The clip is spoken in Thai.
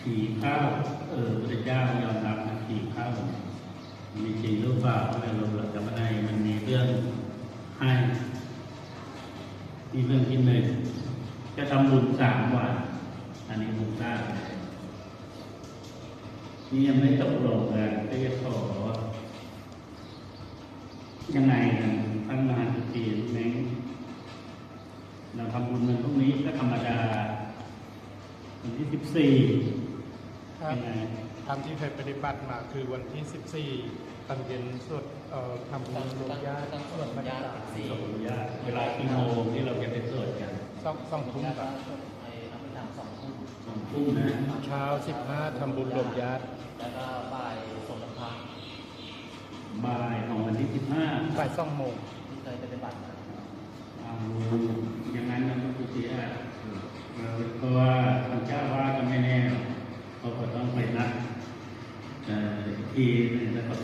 ผีเข้าพระเจ้ายอมรับนะผีเข้ามีจริงหรือเปล่าไม่รู้เราจะไม่ได้มันมีเรื่องให้มีเรื่องที่หนึ่งจะทำบุญ3 วันอันนี้ผมทราบนี่ยังไม่ตกลงกันก็จะขอยังไงกันตั้งมหาจุตีนเองเราทำบุญวันพรุ่งนี้ก็ธรรมดาวันที่14ยังไงทำที่เคยปฏิบัติมาคือวันที่14ตอนเย็นสวดทำบุญรวมญาติสวดบรรยากาศสวดญาติเวลากี่โมงที่เราจะไปสวดกัน2 ทุ่มครับ2 ทุ่มนะเช้า15ทำบุญรวมญาติแล้วก็บ่ายส่งน้ำพระบ่ายของวันที่15บ่าย2 โมงที่เคยปฏิบัติมาอย่างนั้นนะคุณเสียเพราะว่าทางเจ้าว่าก็ไม่แน่เขาก็ต้องไปนัดอีกทีนึงแล้วก็